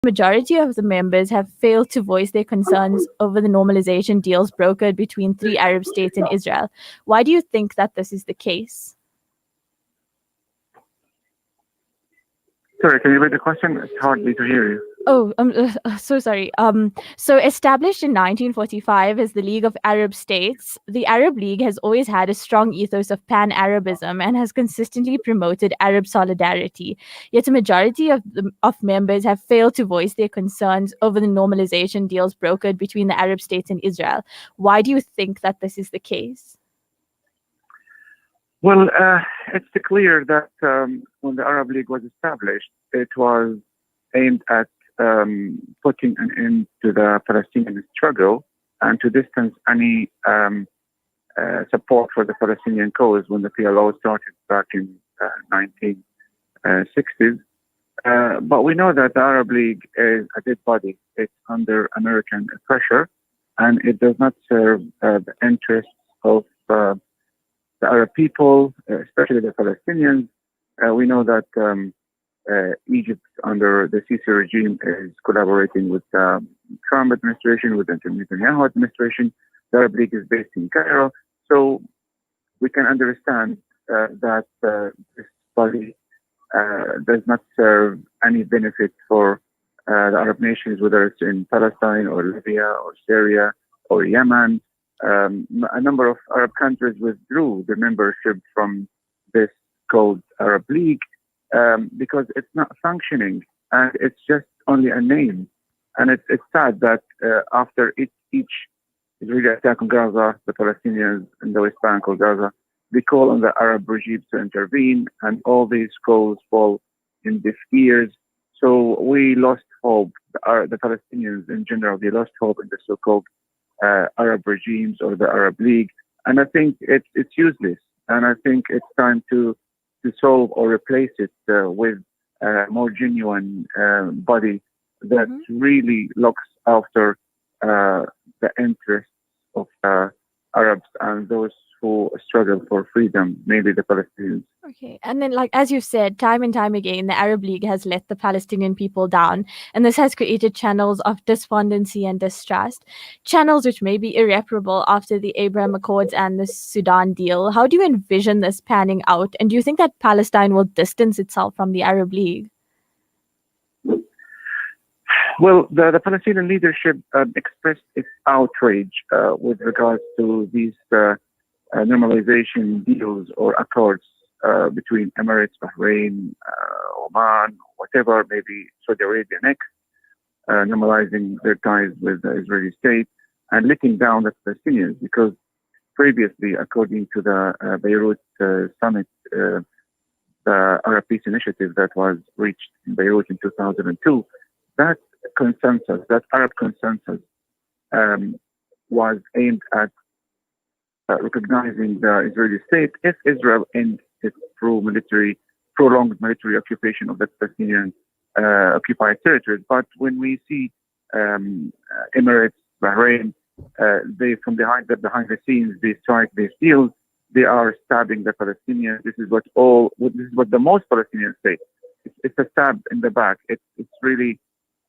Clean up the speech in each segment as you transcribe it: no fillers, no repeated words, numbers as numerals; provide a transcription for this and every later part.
Majority of the members have failed to voice their concerns over the normalization deals brokered between three Arab states and Israel. Why do you think that this is the case? Sorry, can you repeat the question? It's hard me to hear you. Oh, so sorry. So established in 1945 as the League of Arab States, the Arab League has always had a strong ethos of pan-Arabism and has consistently promoted Arab solidarity. Yet a majority of members have failed to voice their concerns over the normalization deals brokered between the Arab states and Israel. Why do you think that this is the case? Well, it's clear that when the Arab League was established, it was aimed at putting an end to the Palestinian struggle and to distance any support for the Palestinian cause when the PLO started back in 1960s. But we know that the Arab League is a dead body. It's under American pressure, and it does not serve the interests of the Arab people, especially the Palestinians. We know that Egypt under the Sisi regime is collaborating with the Trump administration, with the Netanyahu administration. The Arab League is based in Cairo. So we can understand that this body does not serve any benefit for the Arab nations, whether it's in Palestine or Libya or Syria or Yemen. A number of Arab countries withdrew their membership from this called Arab League because it's not functioning and it's just only a name. And it's sad that after each Israeli attack on Gaza, the Palestinians in the West Bank or Gaza, they call on the Arab regimes to intervene, and all these calls fall in deaf ears. So we lost hope. The Palestinians in general, they lost hope in the so-called Arab regimes or the Arab League, and I think it's useless. And I think it's time to solve or replace it with a more genuine body that really looks after the interests of Arabs and those who struggle for freedom, mainly the Palestinians. Okay. And then, like, as you've said, time and time again, the Arab League has let the Palestinian people down. And this has created channels of despondency and distrust, channels which may be irreparable after the Abraham Accords and the Sudan deal. How do you envision this panning out? And do you think that Palestine will distance itself from the Arab League? Well, the Palestinian leadership expressed its outrage with regards to these normalization deals or accords between Emirates, Bahrain, Oman, whatever, maybe Saudi Arabia next, normalizing their ties with the Israeli state and letting down the Palestinians because previously, according to the Beirut summit, the Arab Peace Initiative that was reached in Beirut in 2002, that consensus, that Arab consensus was aimed at recognizing the Israeli state if Israel ends its prolonged military occupation of the Palestinian occupied territories. But when we see Emirates, Bahrain, they from behind the scenes, they strike these deals. They are stabbing the Palestinians. This is what the most Palestinians say. It's a stab in the back. It's really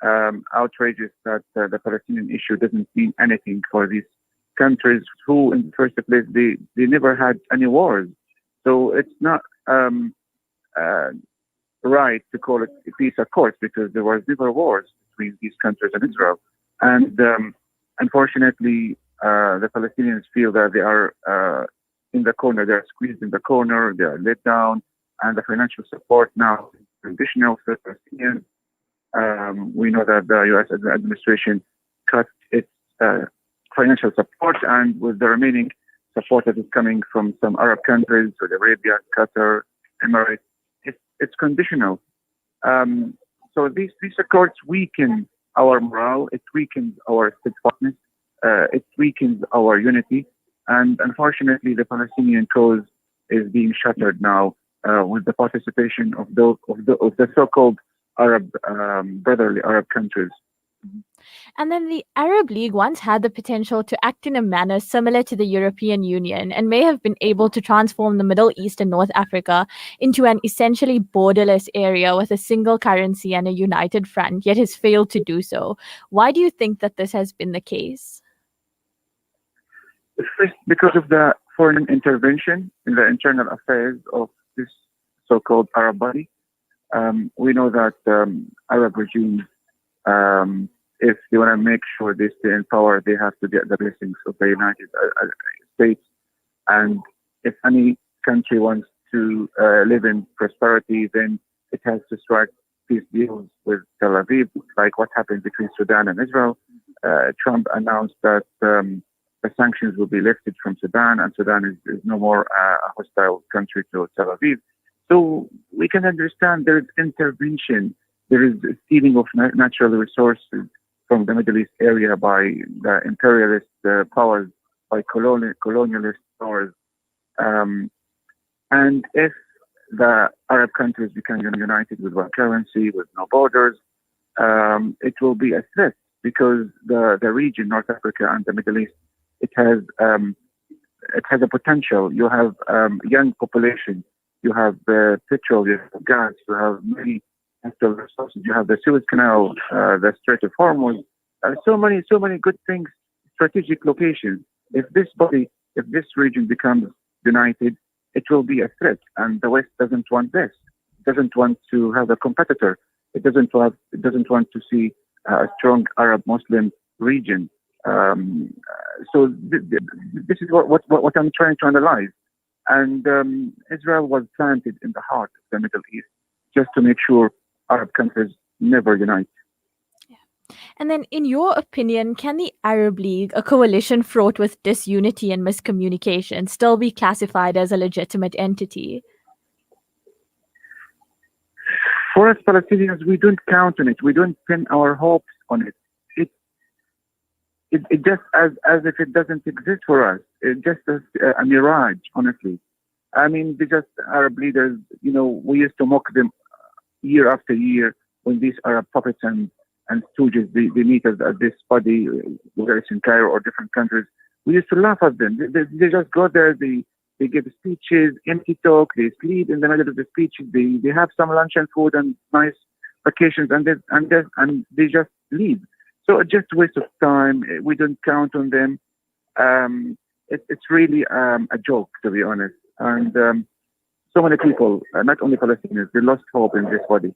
outrageous that the Palestinian issue doesn't mean anything for these countries who, in the first place, they never had any wars. So it's not right to call it a peace accord because there was never wars between these countries and Israel. And unfortunately, the Palestinians feel that they are in the corner. They are squeezed in the corner. They are let down. And the financial support now is conditional for the Palestinians. We know that the U.S. administration cut its financial support, and with the remaining support that is coming from some Arab countries, Saudi Arabia, Qatar, Emirates, it's conditional. So these accords weaken our morale, it weakens our steadfastness, it weakens our unity, and unfortunately, the Palestinian cause is being shattered now with the participation of the so-called Arab brotherly Arab countries. And then the Arab League once had the potential to act in a manner similar to the European Union and may have been able to transform the Middle East and North Africa into an essentially borderless area with a single currency and a united front, yet has failed to do so. Why do you think that this has been the case? First, because of the foreign intervention in the internal affairs of this so-called Arab body. We know that Arab regimes, if they want to make sure they stay in power, they have to get the blessings of the United States. And if any country wants to live in prosperity, then it has to strike peace deals with Tel Aviv, like what happened between Sudan and Israel. Trump announced that the sanctions will be lifted from Sudan, and Sudan is no more a hostile country to Tel Aviv. So we can understand there is intervention, there is stealing of natural resources from the Middle East area by the imperialist powers, by colonialist powers. And if the Arab countries become united with one currency, with no borders, it will be a threat because the region, North Africa and the Middle East, it has a potential. You have young population, you have petrol, you have gas, you have many natural resources, you have the Suez Canal, the Strait of Hormuz, so many good things, strategic locations. If this region becomes united, it will be a threat, and the West doesn't want this. It doesn't want to have a competitor. It doesn't want to see a strong Arab Muslim region. So this is what I'm trying to analyze. And Israel was planted in the heart of the Middle East just to make sure Arab countries never unite. And then, in your opinion, can the Arab League, a coalition fraught with disunity and miscommunication, still be classified as a legitimate entity? For us Palestinians, we don't count on it. We don't pin our hopes on it. It just as if it doesn't exist for us. It's just a mirage, honestly. I mean, they just Arab leaders, we used to mock them year after year when these Arab puppets and stooges, they meet at this body, whether it's in Cairo or different countries. We used to laugh at them. They just go there, they give speeches, empty talk, they sleep in the middle of the speeches, they have some lunch and food and nice vacations, and they just leave. So it's just a waste of time. We don't count on them. It's really a joke, to be honest. And so many people, not only Palestinians, they lost hope in this body.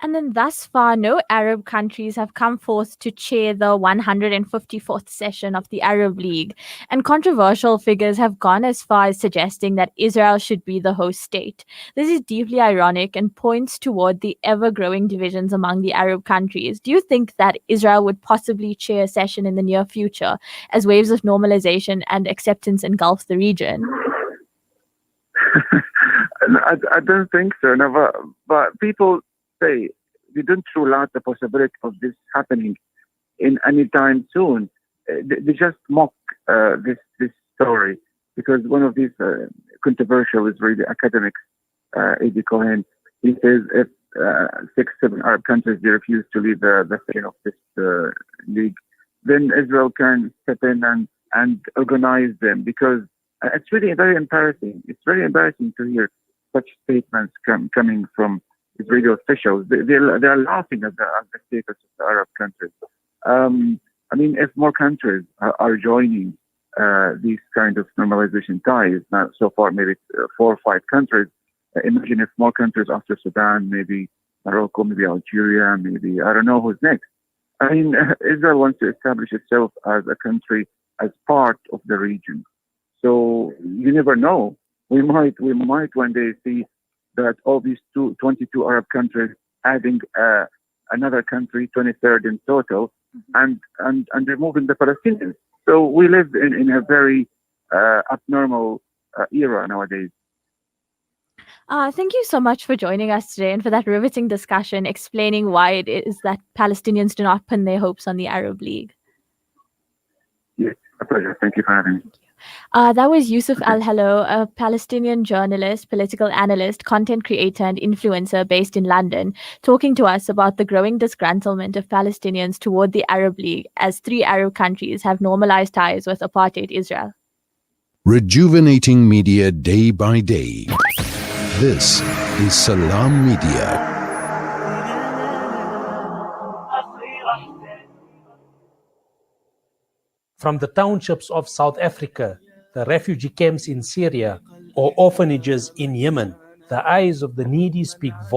And then thus far, no Arab countries have come forth to chair the 154th session of the Arab League. And controversial figures have gone as far as suggesting that Israel should be the host state. This is deeply ironic and points toward the ever-growing divisions among the Arab countries. Do you think that Israel would possibly chair a session in the near future as waves of normalization and acceptance engulf the region? I don't think so. No, but people say they don't rule out the possibility of this happening in any time soon. They just mock this story because one of these controversial Israeli academics, Adi Cohen, he says if 6-7 Arab countries they refuse to leave the session of this league, then Israel can step in and organize them because it's really very embarrassing. It's very embarrassing to hear such statements coming from Israeli officials. They're laughing at the status of the Arab countries. I mean, if more countries are joining these kind of normalization ties, now so far maybe 4 or 5 countries. Imagine if more countries after Sudan, maybe Morocco, maybe Algeria, maybe I don't know who's next. I mean, Israel wants to establish itself as a country, as part of the region. So you never know. We might one day see that all these 22 Arab countries adding another country, 23rd in total, and removing the Palestinians. So we live in a very abnormal era nowadays. Thank you so much for joining us today and for that riveting discussion explaining why it is that Palestinians do not pin their hopes on the Arab League. Yes, a pleasure. Thank you for having me. That was Yousef Alhelou, a Palestinian journalist, political analyst, content creator, and influencer based in London, talking to us about the growing disgruntlement of Palestinians toward the Arab League as three Arab countries have normalized ties with apartheid Israel. Rejuvenating media day by day. This is Salam Media. From the townships of South Africa, the refugee camps in Syria, or orphanages in Yemen, the eyes of the needy speak volumes